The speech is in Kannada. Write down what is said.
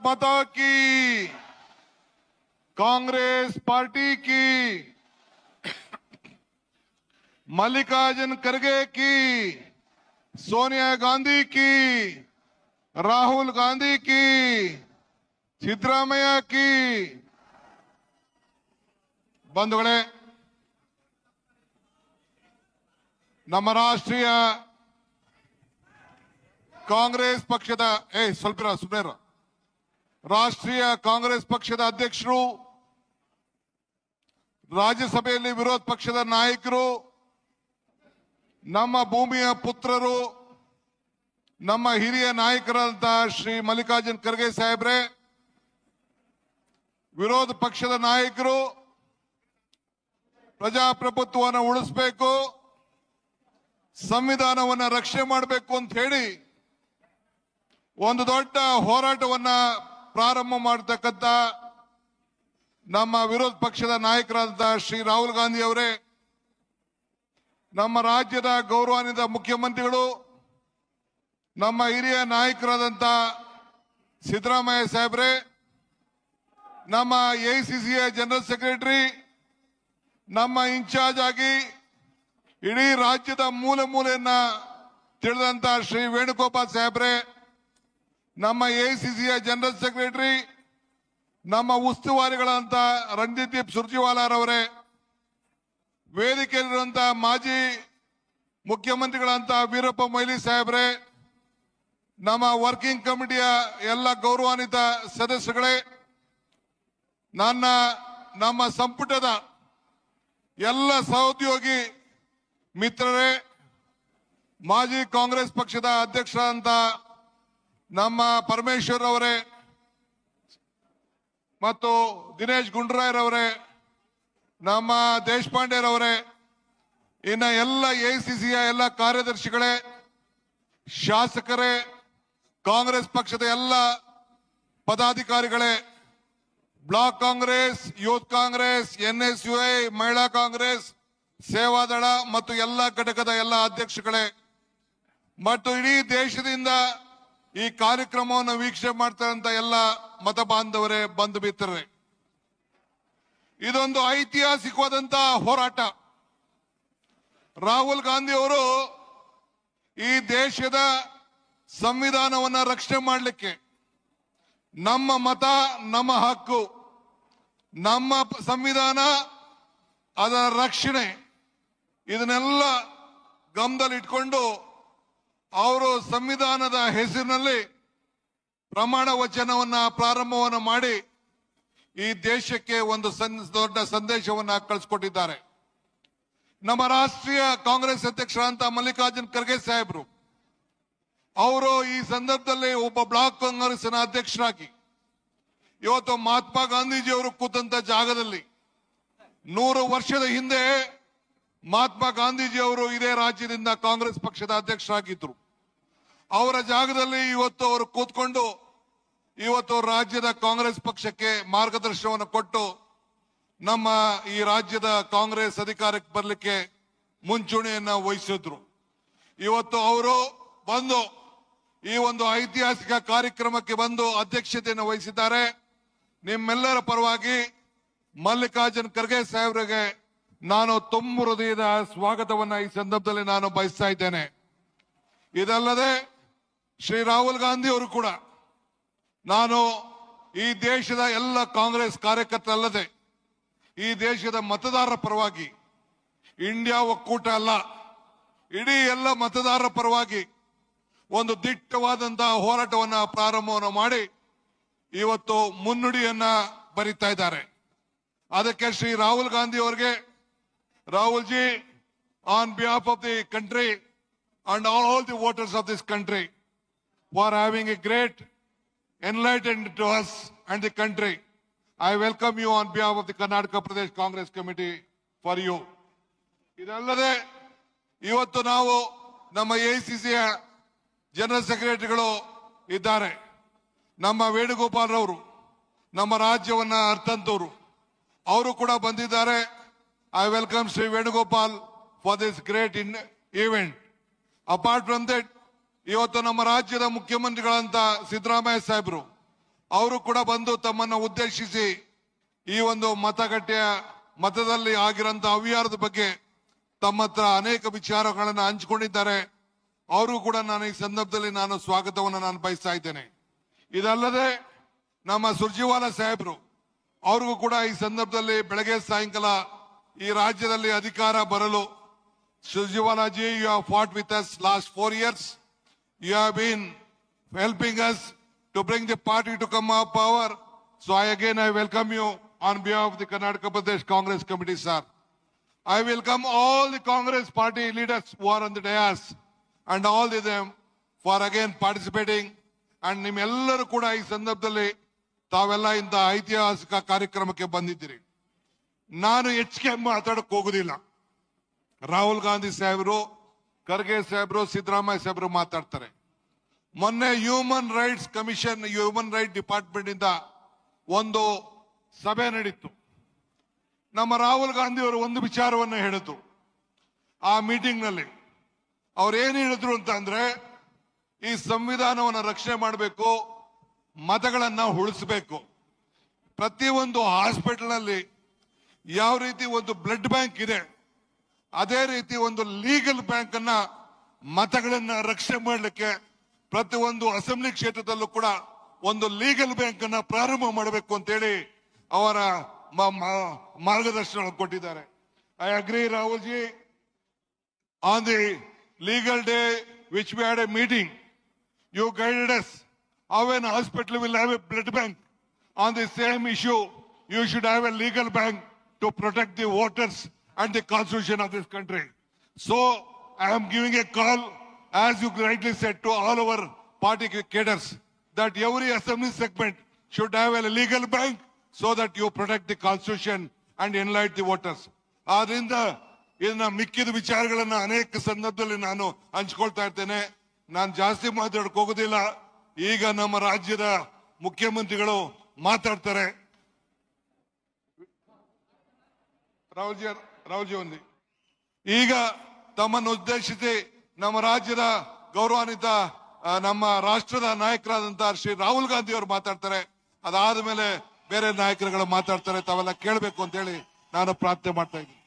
माता की, कांग्रेस पार्टी की, मल्लिकार्जुन खड़गे की, सोनिया गांधी की, राहुल गांधी की, सिद्धरामಯ್ಯ की। ಬಂಧುಗಳೇ, ನಮ್ಮ ರಾಷ್ಟ್ರೀಯ ಕಾಂಗ್ರೆಸ್ ಪಕ್ಷದ ರಾಷ್ಟ್ರೀಯ ಕಾಂಗ್ರೆಸ್ ಪಕ್ಷದ ಅಧ್ಯಕ್ಷರು, ರಾಜ್ಯಸಭೆಯಲ್ಲಿ ವಿರೋಧ ಪಕ್ಷದ ನಾಯಕರು, ನಮ್ಮ ಭೂಮಿಯ ಪುತ್ರರು, ನಮ್ಮ ಹಿರಿಯ ನಾಯಕರಾದ ಶ್ರೀ ಮಲ್ಲಿಕಾರ್ಜುನ್ ಖರ್ಗೆ ಸಾಹೇಬ್ರೆ, ವಿರೋಧ ಪಕ್ಷದ ನಾಯಕರು, ಪ್ರಜಾಪ್ರಭುತ್ವವನ್ನು ಉಳಿಸಬೇಕು, ಸಂವಿಧಾನವನ್ನು ರಕ್ಷಣೆ ಮಾಡಬೇಕು ಅಂತ ಹೇಳಿ ಒಂದು ದೊಡ್ಡ ಹೋರಾಟವನ್ನ ಪ್ರಾರಂಭ ಮಾಡತಕ್ಕಂತ ನಮ್ಮ ವಿರೋಧ ಪಕ್ಷದ ನಾಯಕರಾದ ಶ್ರೀ ರಾಹುಲ್ ಗಾಂಧಿ ಅವರೇ, ನಮ್ಮ ರಾಜ್ಯದ ಗೌರವಾನ್ವಿತ ಮುಖ್ಯಮಂತ್ರಿಗಳು, ನಮ್ಮ ಹಿರಿಯ ನಾಯಕರಾದಂತ ಸಿದ್ದರಾಮಯ್ಯ ಸಾಹೇಬ್ರೆ, ನಮ್ಮ ಎಐಸಿಸಿಯ ಜನರಲ್ ಸೆಕ್ರೆಟರಿ, ನಮ್ಮ ಇನ್ಚಾರ್ಜ್ ಆಗಿ ಇಡೀ ರಾಜ್ಯದ ಮೂಲೆ ಮೂಲೆಯನ್ನ ತಿಳಿದಂತ ಶ್ರೀ ವೇಣುಗೋಪಾಲ್ ಸಾಹೇಬ್ರೆ, ನಮ್ಮ ಎಐಸಿಸಿಯ ಜನರಲ್ ಸೆಕ್ರೆಟರಿ, ನಮ್ಮ ಉಸ್ತುವಾರಿಗಳಂತ ರಣದೀಪ್ ಸುರ್ಜೇವಾಲಾರವರೇ, ವೇದಿಕೆಯಲ್ಲಿರುವಂತಹ ಮಾಜಿ ಮುಖ್ಯಮಂತ್ರಿಗಳಂತ ವೀರಪ್ಪ ಮೊಯ್ಲಿ ಸಾಹೇಬ್ರೆ, ನಮ್ಮ ವರ್ಕಿಂಗ್ ಕಮಿಟಿಯ ಎಲ್ಲ ಗೌರವಾನ್ವಿತ ಸದಸ್ಯರುಗಳೇ, ನಮ್ಮ ಸಂಪುಟದ ಎಲ್ಲ ಸಹೋದ್ಯೋಗಿ ಮಿತ್ರರೇ, ಮಾಜಿ ಕಾಂಗ್ರೆಸ್ ಪಕ್ಷದ ಅಧ್ಯಕ್ಷರಾದಂತ ನಮ್ಮ ಪರಮೇಶ್ವರ್ ಅವರೇ ಮತ್ತು ದಿನೇಶ್ ಗುಂಡೂರಾಯರವರೇ, ನಮ್ಮ ದೇಶಪಾಂಡೆರವರೇ, ಇನ್ನ ಎಲ್ಲ ಎಐಸಿಸಿಯ ಎಲ್ಲ ಕಾರ್ಯದರ್ಶಿಗಳೇ, ಶಾಸಕರೇ, ಕಾಂಗ್ರೆಸ್ ಪಕ್ಷದ ಎಲ್ಲ ಪದಾಧಿಕಾರಿಗಳೇ, block Congress, youth Congress, NSUI, Mahila Congress, ಸೇವಾದಳ ಮತ್ತು ಎಲ್ಲ ಘಟಕದ ಎಲ್ಲ ಅಧ್ಯಕ್ಷಗಳೇ ಮತ್ತು ಇಡೀ ದೇಶದಿಂದ ಈ ಕಾರ್ಯಕ್ರಮವನ್ನು ವೀಕ್ಷಣೆ ಮಾಡ್ತಾರಂತ ಎಲ್ಲ ಮತ ಬಾಂಧವರೇ, ಬಂಧು ಮಿತ್ರರೇ, ಇದೊಂದು ಐತಿಹಾಸಿಕವಾದಂತಹ ಹೋರಾಟ. ರಾಹುಲ್ ಗಾಂಧಿ ಅವರು ಈ ದೇಶದ ಸಂವಿಧಾನವನ್ನ ರಕ್ಷಣೆ ಮಾಡಲಿಕ್ಕೆ, ನಮ್ಮ ಮತ ನಮ್ಮ ಹಕ್ಕು, ನಮ್ಮ ಸಂವಿಧಾನ ಅದರ ರಕ್ಷಣೆ, ಇದನ್ನೆಲ್ಲ ಗಮನದಲ್ಲಿ ಇಟ್ಕೊಂಡು ಅವರು ಸಂವಿಧಾನದ ಹೆಸರಿನಲ್ಲಿ ಪ್ರಮಾಣ ವಚನವನ್ನ ಪ್ರಾರಂಭವನ್ನ ಮಾಡಿ ಈ ದೇಶಕ್ಕೆ ಒಂದು ದೊಡ್ಡ ಸಂದೇಶವನ್ನ ಕಳಿಸ್ಕೊಟ್ಟಿದ್ದಾರೆ. ನಮ್ಮ ರಾಷ್ಟ್ರೀಯ ಕಾಂಗ್ರೆಸ್ ಅಧ್ಯಕ್ಷರಾದಂತ ಮಲ್ಲಿಕಾರ್ಜುನ್ ಖರ್ಗೆ ಸಾಹೇಬರು ಅವರು ಈ ಸಂದರ್ಭದಲ್ಲಿ ಒಬ್ಬ ಬ್ಲಾಕ್ ಕಾಂಗ್ರೆಸ್ನ ಅಧ್ಯಕ್ಷರಾಗಿ ಇವತ್ತು ಮಹಾತ್ಮ ಗಾಂಧೀಜಿ ಅವರು ಕೂತಂತ ಜಾಗದಲ್ಲಿ 100 ವರ್ಷದ ಹಿಂದೆ ಮಹಾತ್ಮ ಗಾಂಧೀಜಿ ಅವರು ಇದೇ ರಾಜ್ಯದಿಂದ ಕಾಂಗ್ರೆಸ್ ಪಕ್ಷದ ಅಧ್ಯಕ್ಷರಾಗಿದ್ರು. ಅವರ ಜಾಗದಲ್ಲಿ ಇವತ್ತು ಅವರು ಕೂತ್ಕೊಂಡು ಇವತ್ತು ರಾಜ್ಯದ ಕಾಂಗ್ರೆಸ್ ಪಕ್ಷಕ್ಕೆ ಮಾರ್ಗದರ್ಶನವನ್ನು ಕೊಟ್ಟು ನಮ್ಮ ಈ ರಾಜ್ಯದ ಕಾಂಗ್ರೆಸ್ ಅಧಿಕಾರಕ್ಕೆ ಬರಲಿಕ್ಕೆ ಮುಂಚೂಣಿಯನ್ನ ವಹಿಸಿದ್ರು. ಇವತ್ತು ಅವರು ಬಂದು ಈ ಒಂದು ಐತಿಹಾಸಿಕ ಕಾರ್ಯಕ್ರಮಕ್ಕೆ ಬಂದು ಅಧ್ಯಕ್ಷತೆಯನ್ನು ವಹಿಸಿದ್ದಾರೆ. ನಿಮ್ಮೆಲ್ಲರ ಪರವಾಗಿ ಮಲ್ಲಿಕಾರ್ಜುನ್ ಖರ್ಗೆ ಸಾಹೇಬ್ರಿಗೆ ನಾನು ತುಂಬ ಹೃದಯದ ಸ್ವಾಗತವನ್ನ ಈ ಸಂದರ್ಭದಲ್ಲಿ ನಾನು ಬಯಸ್ತಾ ಇದ್ದೇನೆ. ಇದಲ್ಲದೆ ಶ್ರೀ ರಾಹುಲ್ ಗಾಂಧಿ ಅವರು ಕೂಡ ನಾನು ಈ ದೇಶದ ಎಲ್ಲ ಕಾಂಗ್ರೆಸ್ ಕಾರ್ಯಕರ್ತರಲ್ಲದೆ ಈ ದೇಶದ ಮತದಾರರ ಪರವಾಗಿ, ಇಂಡಿಯಾ ಒಕ್ಕೂಟ ಅಲ್ಲ, ಇಡೀ ಎಲ್ಲ ಮತದಾರರ ಪರವಾಗಿ ಒಂದು ದಿಟ್ಟವಾದಂತಹ ಹೋರಾಟವನ್ನ ಪ್ರಾರಂಭವನ್ನು ಮಾಡಿ ಇವತ್ತು ಮುನ್ನುಡಿಯನ್ನ ಬರಿತಾ ಇದ್ದಾರೆ. ಅದಕ್ಕೆ ಶ್ರೀ ರಾಹುಲ್ ಗಾಂಧಿ ಅವರಿಗೆ, Rahul ji, on behalf of the country and all the voters of this country who are having a great enlightenment to us and the country, I welcome you on behalf of the Karnataka Pradesh Congress Committee for you. ಇದಲ್ಲದೆ ಇವತ್ತು ನಾವು ನಮ್ಮ ಎಐಸಿಸಿಯ ಜನರಲ್ ಸೆಕ್ರೆಟರಿಗಳು ಇದ್ದಾರೆ. ನಮ್ಮ ವೇಣುಗೋಪಾಲ್ ಅವರು, ನಮ್ಮ ರಾಜ್ಯವನ್ನ ಅರ್ಥಂತವರು, ಅವರು ಕೂಡ ಬಂದಿದ್ದಾರೆ. I welcome Sri Venugopal for this great event. Apart from that, ಇವತ್ತು ನಮ್ಮ ರಾಜ್ಯದ ಮುಖ್ಯಮಂತ್ರಿಗಳಂತ ಸಿದ್ದರಾಮಯ್ಯ ಸಾಹೇಬರು, ಅವರು ಕೂಡ ಬಂದು ತಮ್ಮನ್ನ ಉದ್ದೇಶಿಸಿ ಈ ಒಂದು ಮತದಲ್ಲಿ ಆಗಿರಂತ ಅವ್ಯವಹಾರದ ಬಗ್ಗೆ ತಮ್ಮ ಹತ್ರ ಅನೇಕ ವಿಚಾರಗಳನ್ನು ಹಂಚಿಕೊಂಡಿದ್ದಾರೆ. ಅವರು ಕೂಡ ನಾನು ಈ ಸಂದರ್ಭದಲ್ಲಿ ನಾನು ಸ್ವಾಗತವನ್ನು ನಾನು ಬಯಸ್ತಾ ಇದ್ದೇನೆ. ಇದಲ್ಲದೆ ನಮ್ಮ ಸುರ್ಜಿವಾಲಾ ಸಾಹೇಬ್ರು ಅವ್ರಿಗೂ ಕೂಡ ಈ ಸಂದರ್ಭದಲ್ಲಿ ಬೆಳಗ್ಗೆ ಸಾಯಂಕಾಲ ಈ ರಾಜ್ಯದಲ್ಲಿ ಅಧಿಕಾರ ಬರಲು Surjewala ji, you have fought with us last 4 years. You have been helping us to bring the party to come up power. So I welcome you on behalf of the Karnataka Pradesh Congress Committee, sir. I welcome all the Congress party leaders who are on the dais and all of them for again participating. And ನಿಮ್ಮೆಲ್ಲರೂ ಕೂಡ ಈ ಸಂದರ್ಭದಲ್ಲಿ ತಾವೆಲ್ಲ ಇಂಥ ಐತಿಹಾಸಿಕ ಕಾರ್ಯಕ್ರಮಕ್ಕೆ ಬಂದಿದ್ದೀರಿ. ನಾನು ಹೆಚ್ಚಿಗೆ ಮಾತಾಡಕ್ಕೆ ಹೋಗುದಿಲ್ಲ. ರಾಹುಲ್ ಗಾಂಧಿ ಸಾಹೇಬರು, ಖರ್ಗೆ ಸಾಹೇಬರು, ಸಿದ್ದರಾಮಯ್ಯ ಸಾಹೇಬರು ಮಾತಾಡ್ತಾರೆ. ಮೊನ್ನೆ human rights commission, human right department ಇಂದ ಒಂದು ಸಭೆ ನಡೀತು. ನಮ್ಮ ರಾಹುಲ್ ಗಾಂಧಿ ಅವರು ಒಂದು ವಿಚಾರವನ್ನು ಹೇಳಿದ್ರು ಆ ಮೀಟಿಂಗ್ ನಲ್ಲಿ. ಅವ್ರು ಏನ್ ಹೇಳಿದ್ರು ಅಂತ ಅಂದ್ರೆ, ಈ ಸಂವಿಧಾನವನ್ನು ರಕ್ಷಣೆ ಮಾಡಬೇಕು, ಮತಗಳನ್ನ ಉಳಿಸಬೇಕು. ಪ್ರತಿಯೊಂದು ಹಾಸ್ಪಿಟಲ್ ನಲ್ಲಿ ಯಾವ ರೀತಿ ಒಂದು ಬ್ಲಡ್ ಬ್ಯಾಂಕ್ ಇದೆ, ಅದೇ ರೀತಿ ಒಂದು ಲೀಗಲ್ ಬ್ಯಾಂಕ್ ಅನ್ನ ಮತಗಳನ್ನ ರಕ್ಷಣೆ ಮಾಡಲಿಕ್ಕೆ ಪ್ರತಿಯೊಂದು ಅಸೆಂಬ್ಲಿ ಕ್ಷೇತ್ರದಲ್ಲೂ ಕೂಡ ಒಂದು ಲೀಗಲ್ ಬ್ಯಾಂಕ್ ಅನ್ನ ಪ್ರಾರಂಭ ಮಾಡಬೇಕು ಅಂತೇಳಿ ಅವರ ಮಾರ್ಗದರ್ಶನ ಕೊಟ್ಟಿದ್ದಾರೆ. I agree Rahul ji. On the legal day which we had a meeting, you guided us how an hospital will have a blood bank. On the same issue, you should have a legal bank to protect the voters and the constitution of this country. So I am giving a call, as you rightly said, to all our party cadres, that every assembly segment should have a legal bank so that you protect the constitution and enlighten the voters. ಆದ್ರಿಂದ ಇದನ್ನ ಮಿಕ್ಕಿದ ವಿಚಾರಗಳನ್ನ ಅನೇಕ ಸಂದರ್ಭದಲ್ಲಿ ನಾನು ಹಂಚ್ಕೊಳ್ತಾ ಇರ್ತೇನೆ. ನಾನು ಜಾಸ್ತಿ ಮಾತಾಡಕ್ ಹೋಗೋದಿಲ್ಲ. ಈಗ ನಮ್ಮ ರಾಜ್ಯದ ಮುಖ್ಯಮಂತ್ರಿಗಳು ಮಾತಾಡ್ತಾರೆ. ರಾಹುಲ್ ಜಿ ಒಂದು ಈಗ ತಮ್ಮನ್ನು ಉದ್ದೇಶಿಸಿ ನಮ್ಮ ರಾಜ್ಯದ ಗೌರವಾನ್ವಿತ ನಮ್ಮ ರಾಷ್ಟ್ರದ ನಾಯಕರಾದಂತಹ ಶ್ರೀ ರಾಹುಲ್ ಗಾಂಧಿ ಅವರು ಮಾತಾಡ್ತಾರೆ. ಅದಾದ ಮೇಲೆ ಬೇರೆ ನಾಯಕರುಗಳು ಮಾತಾಡ್ತಾರೆ. ತಾವೆಲ್ಲ ಕೇಳಬೇಕು ಅಂತ ಹೇಳಿ ನಾನು ಪ್ರಾರ್ಥನೆ ಮಾಡ್ತಾ ಇದ್ದೀನಿ.